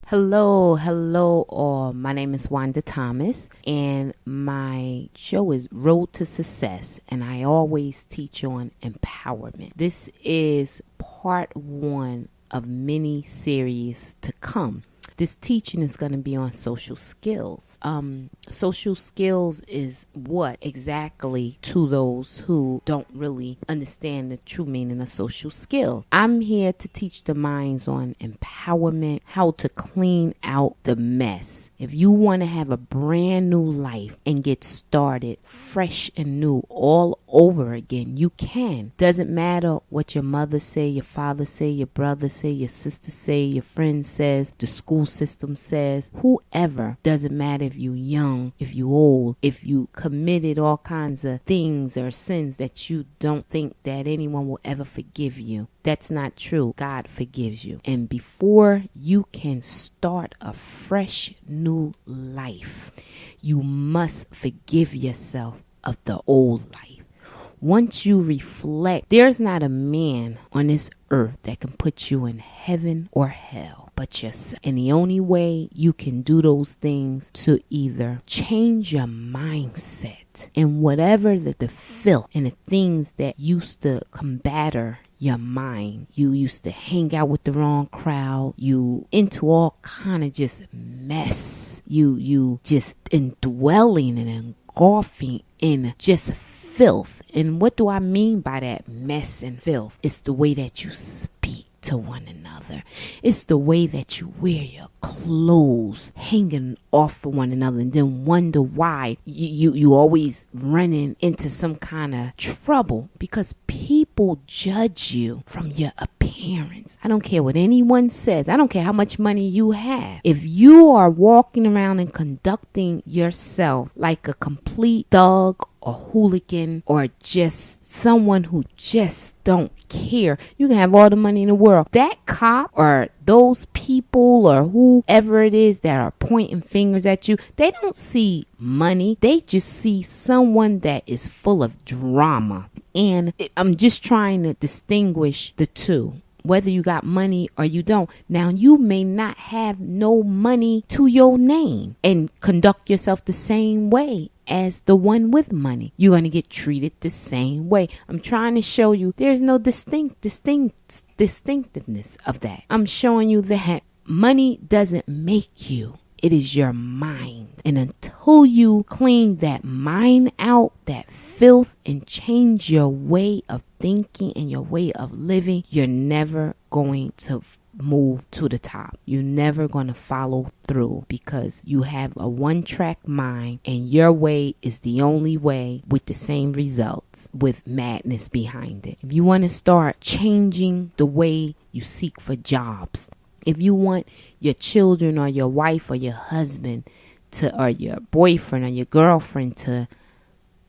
Hello, all. My name is Wanda Thomas, and my show is Road to Success, and I always teach on empowerment. This is part one of many series to come. This teaching is going to be on social skills. Social skills is what exactly to those who don't really understand the true meaning of social skill. I'm here to teach the minds on empowerment, how to clean out the mess. If you want to have a brand new life and get started fresh and new all over again, you can. Doesn't matter what your mother say, your father say, your brother say, your sister say, your friend says, the school system says, whoever. Doesn't matter if you young, if you old, if you committed all kinds of things or sins that you don't think that anyone will ever forgive you. That's not true. God forgives you. And before you can start a fresh new life, you must forgive yourself of the old life. Once you reflect, there's not a man on this earth that can put you in heaven or hell but yourself. And the only way you can do those things to either change your mindset and whatever the filth and the things that used to combat your mind. You used to hang out with the wrong crowd. You into all kind of just mess. You just indwelling and engulfing in just filth. And what do I mean by that mess and filth? It's the way that you speak to one another. It's the way that you wear your clothes, hanging off of one another, and then wonder why you always running into some kind of trouble because people judge you from your appearance. I don't care what anyone says. I don't care how much money you have. If you are walking around and conducting yourself like a complete thug or hooligan or just someone who just don't care, you can have all the money in the world. That cop or those people or whoever it is that are pointing fingers at you, they don't see money. They just see someone that is full of drama. And I'm just trying to distinguish the two. Whether you got money or you don't. Now, you may not have no money to your name and conduct yourself the same way as the one with money. You're going to get treated the same way. I'm trying to show you there's no distinctiveness of that. I'm showing you that money doesn't make you. It is your mind. And until you clean that mind out, that filth, and change your way of thinking and your way of living, you're never going to move to the top. You're never going to follow through because you have a one-track mind and your way is the only way with the same results with madness behind it. If you want to start changing the way you seek for jobs, if you want your children or your wife or your husband or your boyfriend or your girlfriend to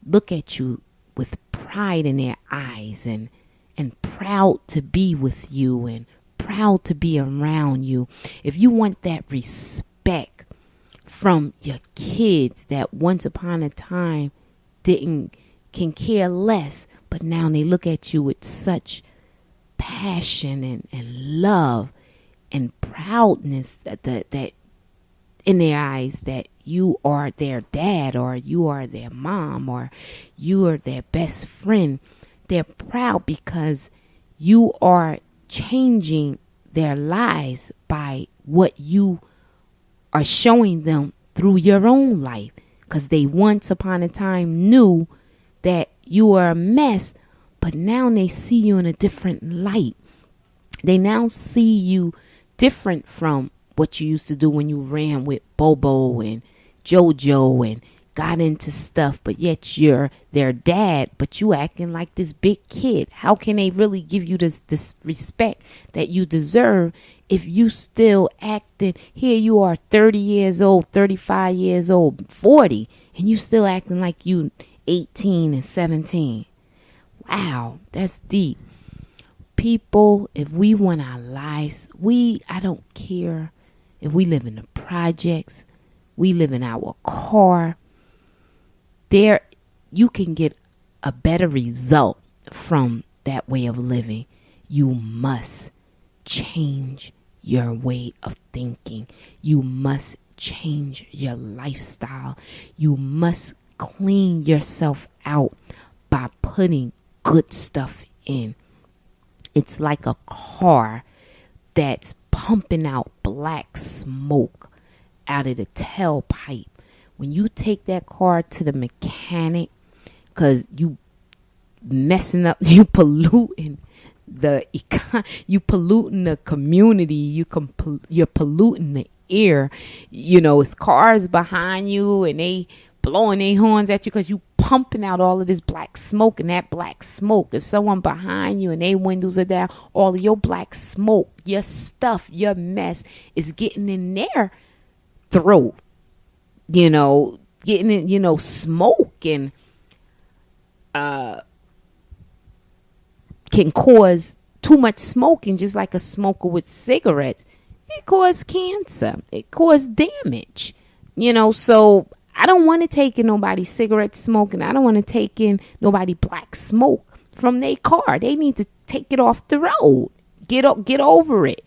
look at you with pride in their eyes and proud to be with you and proud to be around you, if you want that respect from your kids that once upon a time can care less, but now they look at you with such passion and love and proudness that in their eyes that you are their dad or you are their mom or you are their best friend. They're proud because you are changing their lives by what you are showing them through your own life, because they once upon a time knew that you were a mess, but now they see you in a different light. They now see you different from what you used to do when you ran with Bobo and JoJo and got into stuff, but yet you're their dad, but you acting like this big kid. How can they really give you this respect that you deserve if you still acting? Here you are 30 years old, 35 years old, 40, and you still acting like you 18 and 17. Wow, that's deep. People, if we want our lives, I don't care if we live in the projects, we live in our car, there you can get a better result from that way of living. You must change your way of thinking. You must change your lifestyle. You must clean yourself out by putting good stuff in. It's like a car that's pumping out black smoke out of the tailpipe. When you take that car to the mechanic, because you messing up, you polluting the community, you're polluting the air. It's cars behind you and they blowing their horns at you because you pumping out all of this black smoke. And that black smoke, if someone behind you and their windows are down, all of your black smoke, your stuff, your mess is getting in their throat, getting in, smoke and can cause too much smoking, just like a smoker with cigarettes. It causes cancer. It causes damage. So I don't want to take in nobody's cigarette smoke, and I don't want to take in nobody black smoke from their car. They need to take it off the road. Get over it.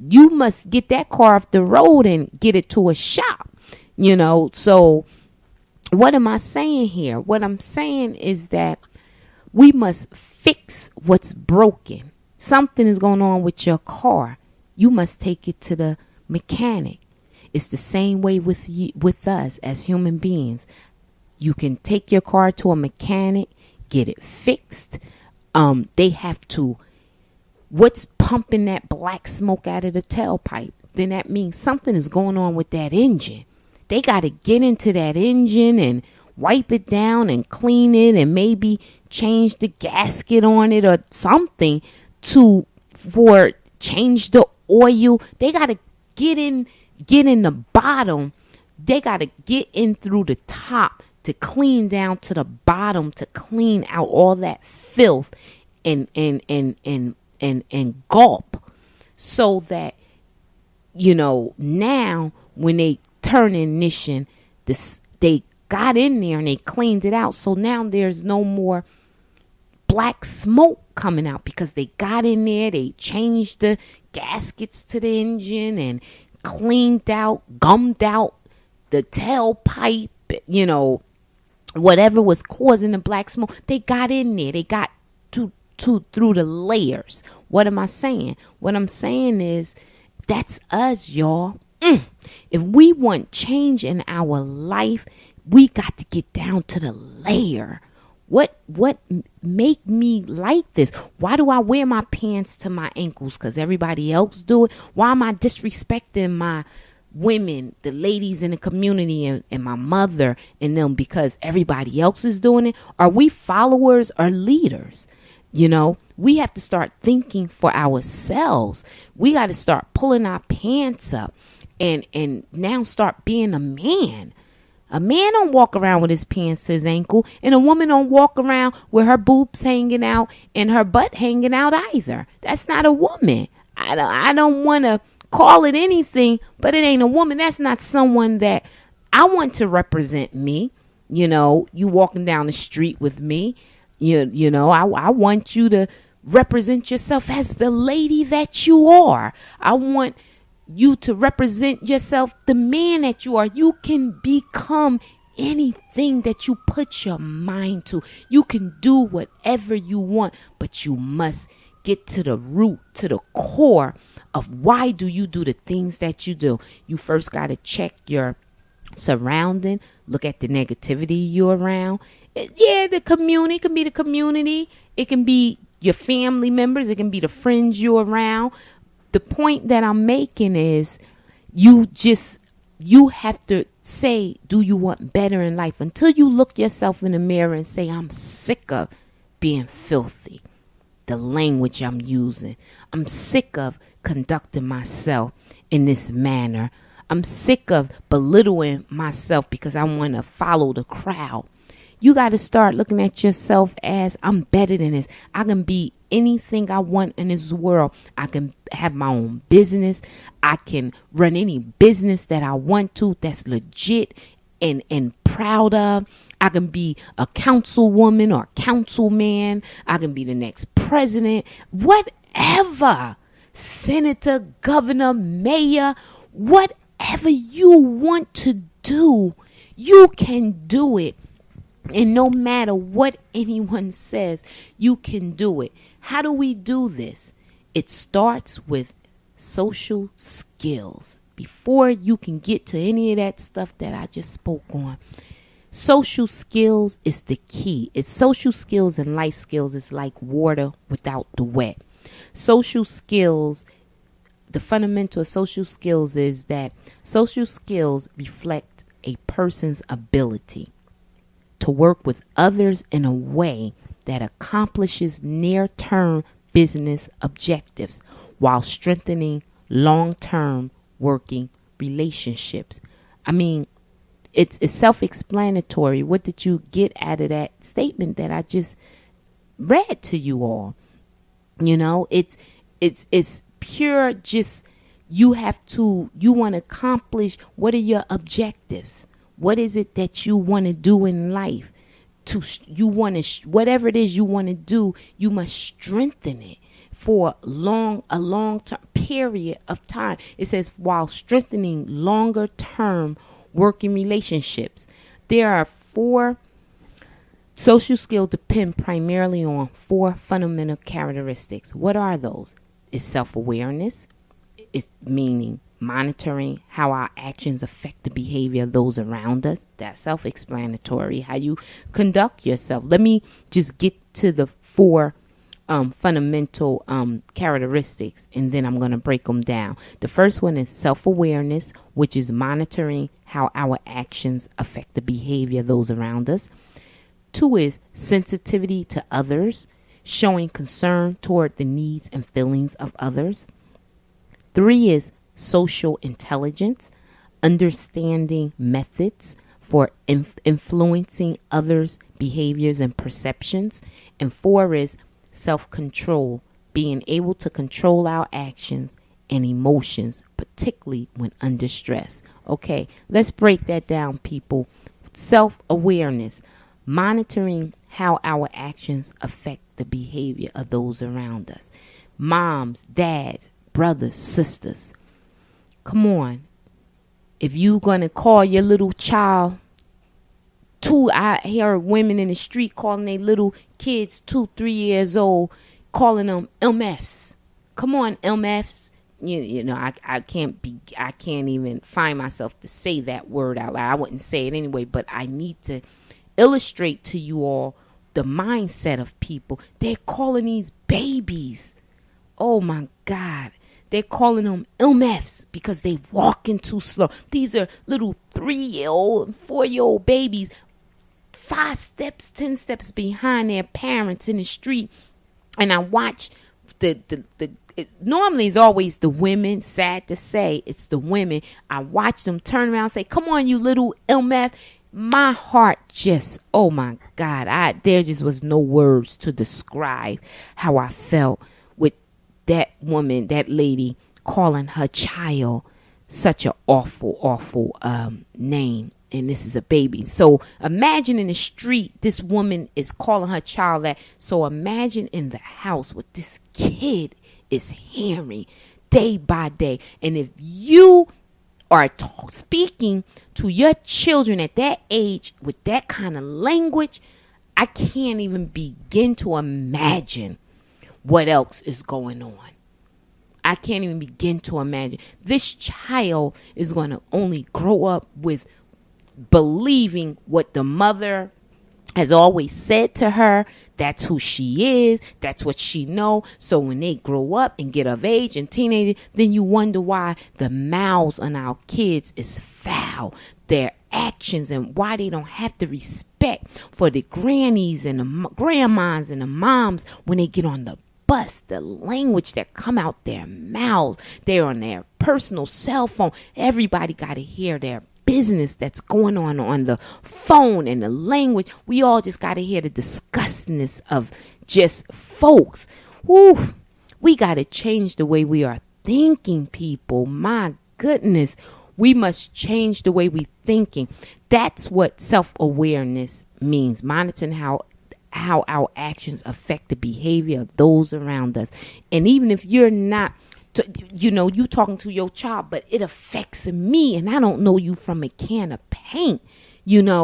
You must get that car off the road and get it to a shop. So what am I saying here? What I'm saying is that we must fix what's broken. Something is going on with your car. You must take it to the mechanic. It's the same way with us as human beings. You can take your car to a mechanic, get it fixed. They have to, what's pumping that black smoke out of the tailpipe? Then that means something is going on with that engine. They got to get into that engine and wipe it down and clean it and maybe change the gasket on it or something for change the oil. They got to get in the bottom. They got to get in through the top to clean down to the bottom, to clean out all that filth and gulp, so that now when they turn ignition, they got in there and they cleaned it out. So now there's no more black smoke coming out because they got in there, they changed the gaskets to the engine and cleaned out, gummed out the tailpipe, whatever was causing the black smoke. They got in there. They got through the layers. What am I saying? What I'm saying is that's us, y'all. If we want change in our life, we got to get down to the layer. What make me like this? Why do I wear my pants to my ankles? Because everybody else do it. Why am I disrespecting my women, the ladies in the community, and my mother and them because everybody else is doing it? Are we followers or leaders? We have to start thinking for ourselves. We got to start pulling our pants up and now start being a man. A man don't walk around with his pants to his ankle, and a woman don't walk around with her boobs hanging out and her butt hanging out either. That's not a woman. I don't want to call it anything, but it ain't a woman. That's not someone that I want to represent me. You walking down the street with me. I want you to represent yourself as the lady that you are. I want you to represent yourself, the man that you are. You can become anything that you put your mind to. You can do whatever you want, but you must get to the root, to the core of why do you do the things that you do. You first got to check your surrounding, look at the negativity you're around. The community can be the community. It can be your family members. It can be the friends you're around. The point that I'm making is you have to say, do you want better in life? Until you look yourself in the mirror and say, I'm sick of being filthy, the language I'm using. I'm sick of conducting myself in this manner. I'm sick of belittling myself because I want to follow the crowd. You got to start looking at yourself as, I'm better than this. I can be anything I want in this world. I can have my own business. I can run any business that I want to that's legit and proud of. I can be a councilwoman or councilman. I can be the next president. Whatever. senator, governor, mayor, whatever you want to do, you can do it. And no matter what anyone says, you can do it. How do we do this? It starts with social skills. Before you can get to any of that stuff that I just spoke on, social skills is the key. It's social skills and life skills is like water without the wet. Social skills, the fundamental of social skills is that social skills reflect a person's ability to work with others in a way that accomplishes near-term business objectives while strengthening long-term working relationships. I mean, it's self-explanatory. What did you get out of that statement that I just read to you all? You know, it's pure. Just you want to accomplish. What are your objectives? What is it that you want to do in life? Whatever it is you want to do, you must strengthen it for a long term period of time. It says while strengthening longer term working relationships. There are 4 social skills depend primarily on 4 fundamental characteristics. What are those? It's self-awareness. It's meaning monitoring how our actions affect the behavior of those around us. That's self-explanatory. How you conduct yourself. Let me just get to the 4 fundamental characteristics, and then I'm going to break them down. The first one is self-awareness, which is monitoring how our actions affect the behavior of those around us. 2 is sensitivity to others, showing concern toward the needs and feelings of others. 3 is social intelligence, understanding methods for influencing others' behaviors and perceptions. And 4 is self-control, being able to control our actions and emotions, particularly when under stress. Okay, let's break that down, people. Self-awareness, monitoring how our actions affect the behavior of those around us. Moms, dads, brothers, sisters. Come on. If you're going to call your little child, I hear women in the street calling their little kids 2, 3 years old, calling them MFs. Come on, MFs. You know, I can't even find myself to say that word out loud. I wouldn't say it anyway, but I need to illustrate to you all the mindset of people. They're calling these babies. Oh my God. They're calling them MFs because they walking too slow. These are little 3-year-old and 4-year-old babies, 5 steps, 10 steps behind their parents in the street. And I watch normally it's always the women. Sad to say, it's the women. I watch them turn around and say, "Come on, you little MF." My heart just, oh my God, there just was no words to describe how I felt with that woman, that lady, calling her child such an awful name. And this is a baby. So imagine in the street, this woman is calling her child that. So imagine in the house what this kid is hearing day by day. And if you are speaking to your children at that age with that kind of language, I can't even begin to imagine what else is going on. I can't even begin to imagine. This child is going to only grow up with believing what the mother has always said to her. That's who she is. That's what she know. So when they grow up and get of age and teenagers, then you wonder why the mouths on our kids is foul. Their actions and why they don't have the respect for the grannies and the grandmas and the moms when they get on the bus. The language that come out their mouths. They're on their personal cell phone. Everybody got to hear their business that's going on the phone and the language. We all just got to hear the disgustingness of just folks. Woo, we got to change the way we are thinking, people. My goodness, we must change the way we thinking. That's what self-awareness means. Monitoring how our actions affect the behavior of those around us. And even if you're not you talking to your child, but it affects me and I don't know you from a can of paint, and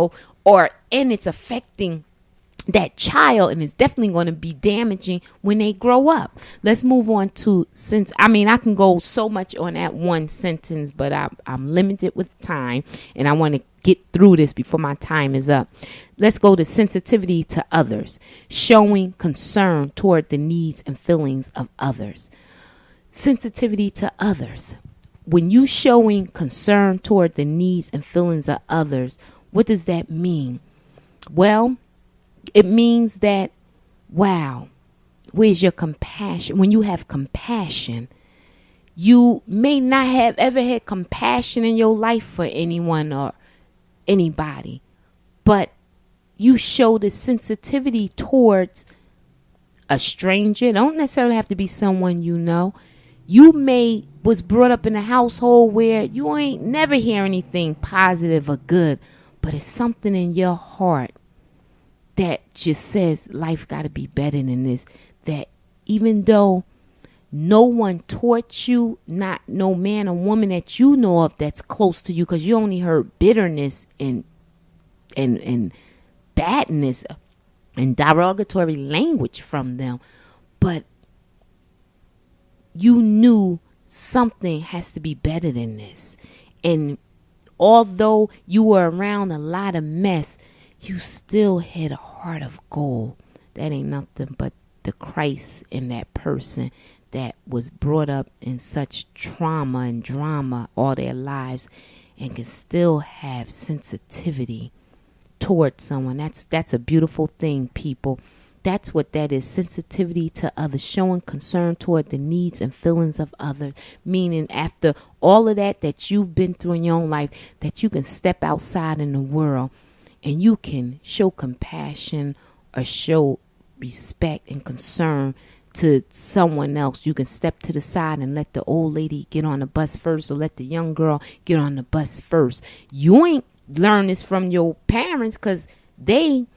it's affecting that child, and it's definitely going to be damaging when they grow up. Let's move on to I can go so much on that one sentence, but I'm limited with time, and I want to get through this before my time is up. Let's go to sensitivity to others, showing concern toward the needs and feelings of others. Sensitivity to others. When you showing concern toward the needs and feelings of others, what does that mean? Well, it means that, wow, where's your compassion? When you have compassion, you may not have ever had compassion in your life for anyone or anybody, but you show the sensitivity towards a stranger. It don't necessarily have to be someone you know. You was brought up in a household where you ain't never hear anything positive or good, but it's something in your heart that just says life got to be better than this. That even though no one taught you, not no man or woman that you know of that's close to you, because you only heard bitterness and badness and derogatory language from them, but you knew something has to be better than this. And although you were around a lot of mess, you still had a heart of gold. That ain't nothing but the Christ in that person that was brought up in such trauma and drama all their lives and can still have sensitivity towards someone. That's a beautiful thing, people. That's what that is. Sensitivity to others, showing concern toward the needs and feelings of others. Meaning after all of that you've been through in your own life, that you can step outside in the world and you can show compassion or show respect and concern to someone else. You can step to the side and let the old lady get on the bus first, or let the young girl get on the bus first. You ain't learn this from your parents because they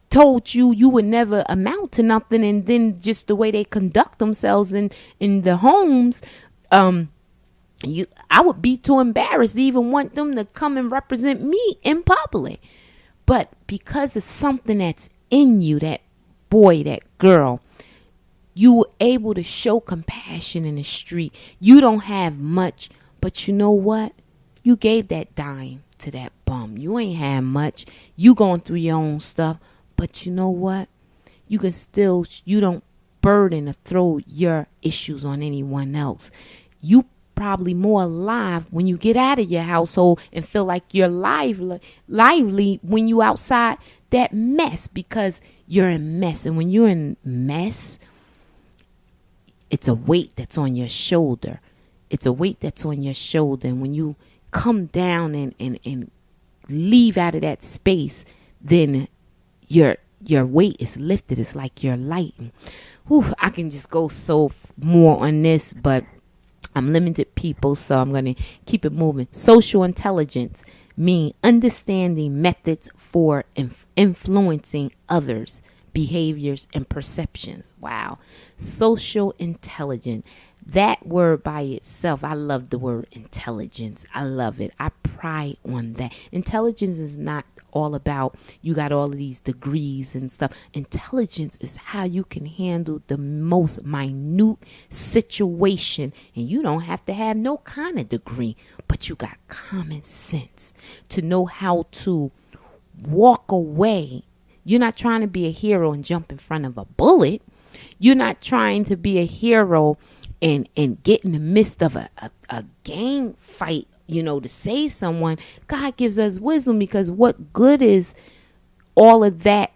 told you would never amount to nothing, and then just the way they conduct themselves in the homes, I would be too embarrassed to even want them to come and represent me in public. But because of something that's in you, that boy, that girl, you were able to show compassion in the street. You don't have much, but you know what? You gave that dime to that bum. You ain't had much. You going through your own stuff, but you know what? You don't burden or throw your issues on anyone else. You probably more alive when you get out of your household and feel like you're lively when you outside that mess, because you're in mess. And when you're in mess, it's a weight that's on your shoulder. It's a weight that's on your shoulder. And when you come down and leave out of that space, then your weight is lifted. It's like you're light. I can just go so more on this, but I'm limited, people, so I'm going to keep it moving. Social intelligence mean understanding methods for influencing others' behaviors and perceptions. Wow. Social intelligence. That word by itself, I love the word intelligence. I love it. I pride on that. Intelligence is not all about you got all of these degrees and stuff. Intelligence is how you can handle the most minute situation, and you don't have to have no kind of degree, but you got common sense to know how to walk away. You're not trying to be a hero and jump in front of a bullet. You're not trying to be a hero and get in the midst of a gang fight, to save someone. God gives us wisdom, because what good is all of that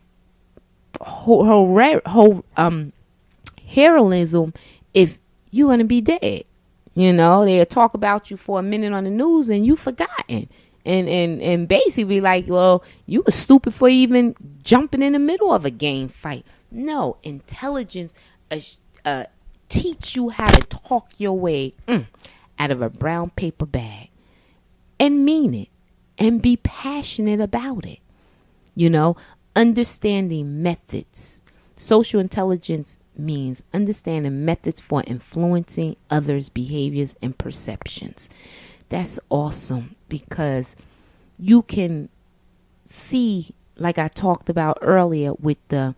heroism if you're going to be dead? They'll talk about you for a minute on the news and you forgotten. And basically like, well, you were stupid for even jumping in the middle of a gang fight. No, intelligence teach you how to talk your way out of a brown paper bag and mean it and be passionate about it. Understanding methods. Social intelligence means understanding methods for influencing others' behaviors and perceptions. That's awesome because you can see, like I talked about earlier with the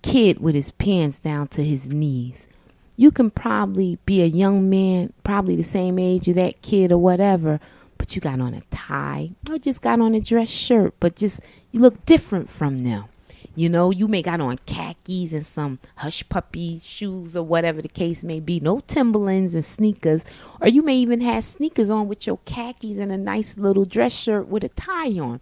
kid with his pants down to his knees. You can probably be a young man, probably the same age of that kid or whatever, but you got on a tie or just got on a dress shirt, but just you look different from them. You know, you may got on khakis and some hush puppy shoes or whatever the case may be. No Timberlands and sneakers. Or you may even have sneakers on with your khakis and a nice little dress shirt with a tie on.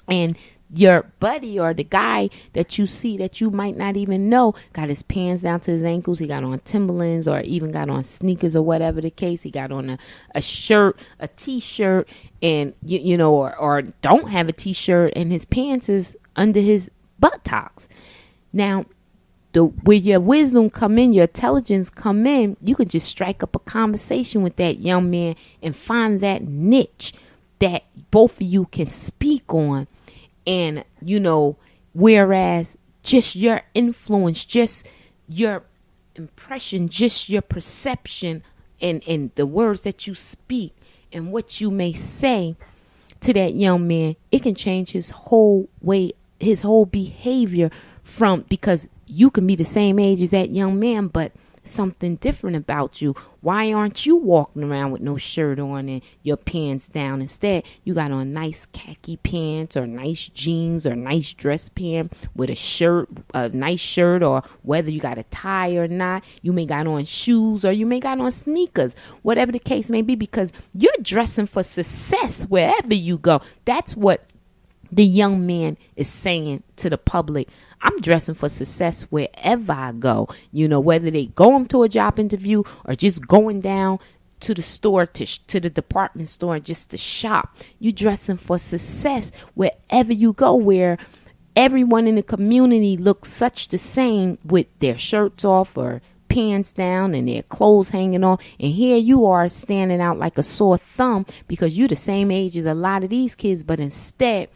And your buddy or the guy that you see that you might not even know got his pants down to his ankles. He got on Timberlands or even got on sneakers or whatever the case. He got on a shirt, a t-shirt, and you know, or don't have a t-shirt and his pants is under his buttocks. Now, where your wisdom come in, your intelligence come in, you can just strike up a conversation with that young man and find that niche that both of you can speak on. And, you know, whereas just your influence, just your impression, just your perception and the words that you speak and what you may say to that young man, it can change his whole way, his whole behavior from, because you can be the same age as that young man, but something different about you. Why aren't you walking around with no shirt on and your pants down? Instead, you got on nice khaki pants or nice jeans or nice dress pant with a nice shirt, or whether you got a tie or not. You may got on shoes or you may got on sneakers, whatever the case may be, because you're dressing for success wherever you go. That's what the young man is saying to the public. I'm dressing for success wherever I go. You know, whether they going to a job interview or just going down to the store, to the department store just to shop. You dressing for success wherever you go, where everyone in the community looks such the same with their shirts off or pants down and their clothes hanging on. And here you are standing out like a sore thumb because you're the same age as a lot of these kids, but instead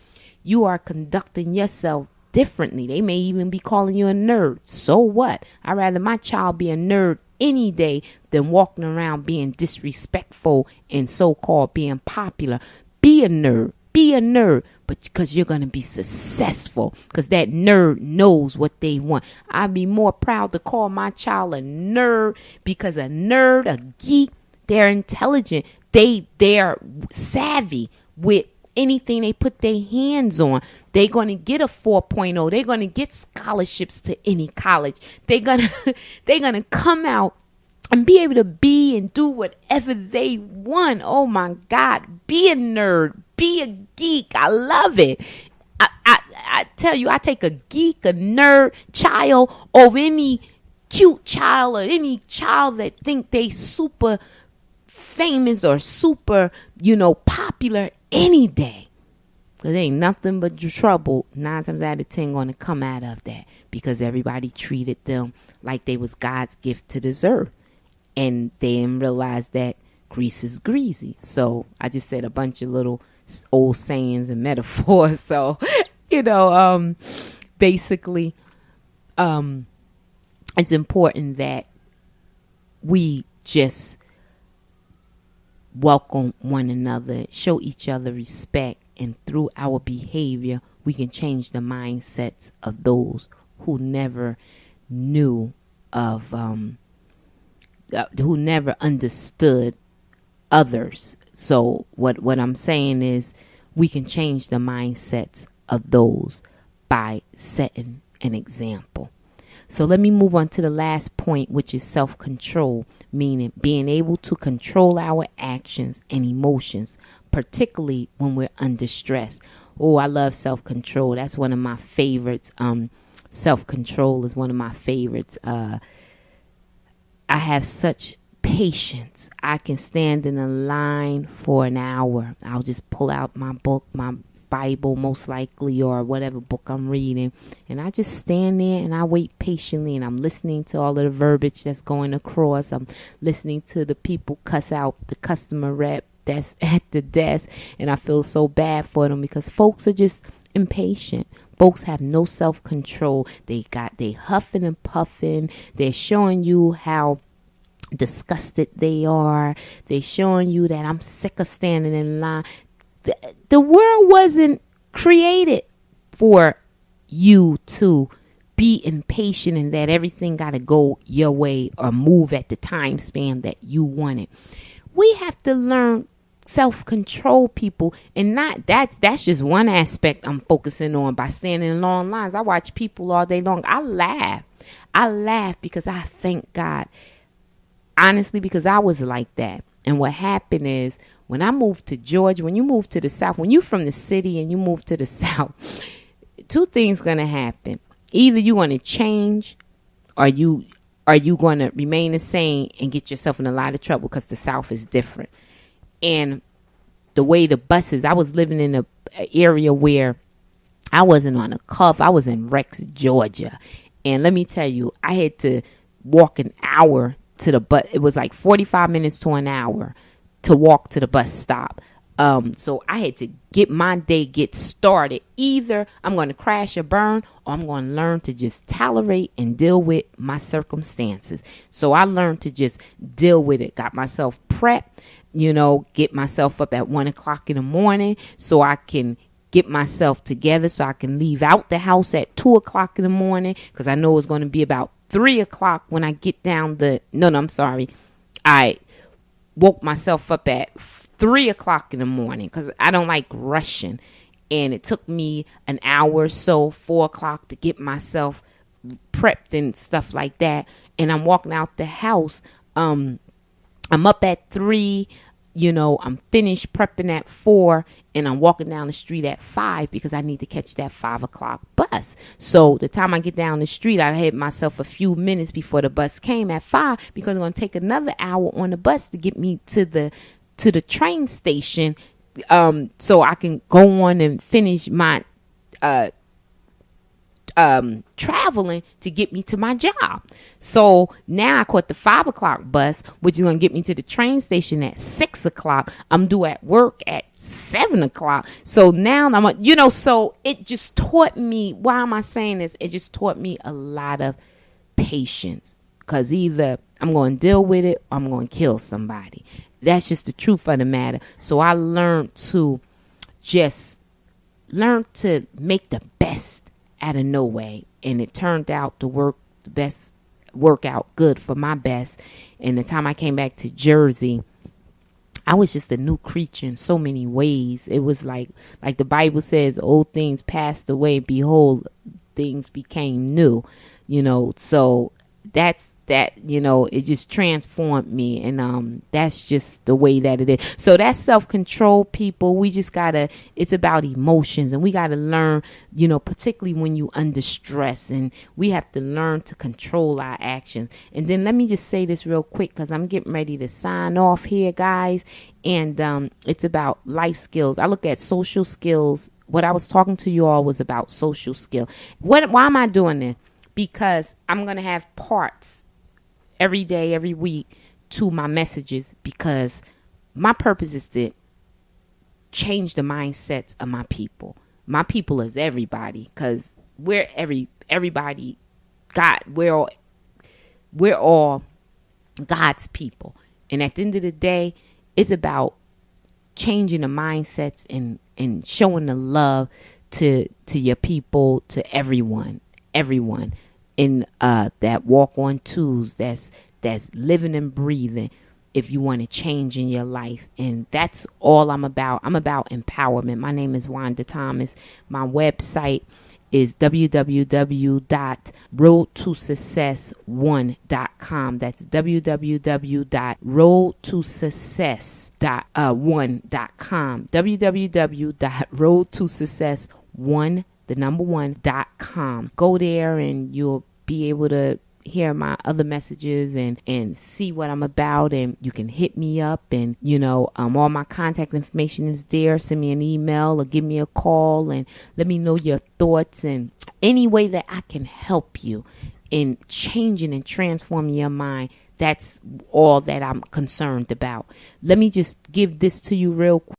you are conducting yourself differently. They may even be calling you a nerd. So what? I'd rather my child be a nerd any day than walking around being disrespectful and so-called being popular. Be a nerd. Be a nerd. But because you're going to be successful, because that nerd knows what they want. I'd be more proud to call my child a nerd, because a nerd, a geek, they're intelligent. They're savvy with anything they put their hands on. They're going to get a 4.0. They're going to get scholarships to any college. They're going to come out and be able to be and do whatever they want. Oh my God. Be a nerd. Be a geek. I love it. I tell you, I take a geek, a nerd child over any cute child or any child that think they super famous or super, popular any day. Because ain't nothing but trouble 9 times out of 10 going to come out of that, because everybody treated them like they was God's gift to this earth. And they didn't realize that grease is greasy. So I just said a bunch of little old sayings and metaphors. So, basically, it's important that we just welcome one another, show each other respect, and through our behavior, we can change the mindsets of those who never knew of, who never understood others. So what I'm saying is we can change the mindsets of those by setting an example. So let me move on to the last point, which is self-control, meaning being able to control our actions and emotions, particularly when we're under stress. Oh, I love self-control. That's one of my favorites. Self-control is one of my favorites. I have such patience. I can stand in a line for an hour. I'll just pull out my book, my Bible most likely, or whatever book I'm reading, and I just stand there and I wait patiently, and I'm listening to all of the verbiage that's going across. I'm listening to the people cuss out the customer rep that's at the desk, and I feel so bad for them, because folks are just impatient. Folks have no self-control. They huffing and puffing. They're showing you how disgusted they are. They're showing you that I'm sick of standing in line. The world wasn't created for you to be impatient and that everything got to go your way or move at the time span that you want it. We have to learn self-control, people, and not that's just one aspect I'm focusing on by standing in long lines. I watch people all day long. I laugh because I thank God, honestly, because I was like that. And what happened is, when I moved to Georgia, when you move to the South, when you're from the city and you move to the South, two things gonna happen. Either you're gonna change, or you going to remain the same and get yourself in a lot of trouble, because the South is different. And the way the buses, I was living in an area where I wasn't on a cuff. I was in Rex, Georgia. And let me tell you, I had to walk an hour to the bus. It was like 45 minutes to an hour to walk to the bus stop. So I had to get my day get started. Either I'm going to crash or burn, or I'm going to learn to just tolerate and deal with my circumstances. So I learned to just deal with it. Got myself prepped, get myself up at 1 o'clock in the morning so I can get myself together so I can leave out the house at 2 o'clock in the morning, because I know it's going to be about 3 o'clock when I get down I woke myself up at 3 o'clock in the morning because I don't like rushing. And it took me an hour or so, 4 o'clock, to get myself prepped and stuff like that. And I'm walking out the house. I'm up at 3, I'm finished prepping at 4, and I'm walking down the street at 5 because I need to catch that 5 o'clock bus. So the time I get down the street, I had myself a few minutes before the bus came at 5, because I'm going to take another hour on the bus to get me to the train station, so I can go on and finish my traveling to get me to my job. So now I caught the 5 o'clock bus, which is going to get me to the train station at 6 o'clock. I'm due at work at 7 o'clock. So now so it just taught me, why am I saying this? It just taught me a lot of patience, because either I'm going to deal with it or I'm going to kill somebody. That's just the truth of the matter. So I learned to make the best out of no way. And it turned out to work out good for my best. And the time I came back to Jersey, I was just a new creature in so many ways. It was like the Bible says, old things passed away, behold, things became new, so it just transformed me. And that's just the way that it is. So that's self-control, people. We just it's about emotions, and we gotta learn, particularly when you under stress, and we have to learn to control our actions. And then let me just say this real quick, because I'm getting ready to sign off here, guys. And it's about life skills. I look at social skills. What I was talking to you all was about social skill. Why am I doing this? Because I'm going to have parts every day, every week to my messages, because my purpose is to change the mindsets of my people. My people is everybody, because we're everybody. We're all God's people. And at the end of the day, it's about changing the mindsets and showing the love to your people, to everyone in that walk on twos, that's living and breathing, if you want to change in your life. And that's all I'm about. I'm about empowerment. My name is Wanda Thomas. My website is www.roadtosuccess1.com. That's www.roadtosuccess1.com. www.roadtosuccess1.com. Go there and you'll be able to hear my other messages and see what I'm about, and you can hit me up, and all my contact information is there. Send me an email or give me a call and let me know your thoughts, and any way that I can help you in changing and transforming your mind. That's all that I'm concerned about. Let me just give this to you real quick.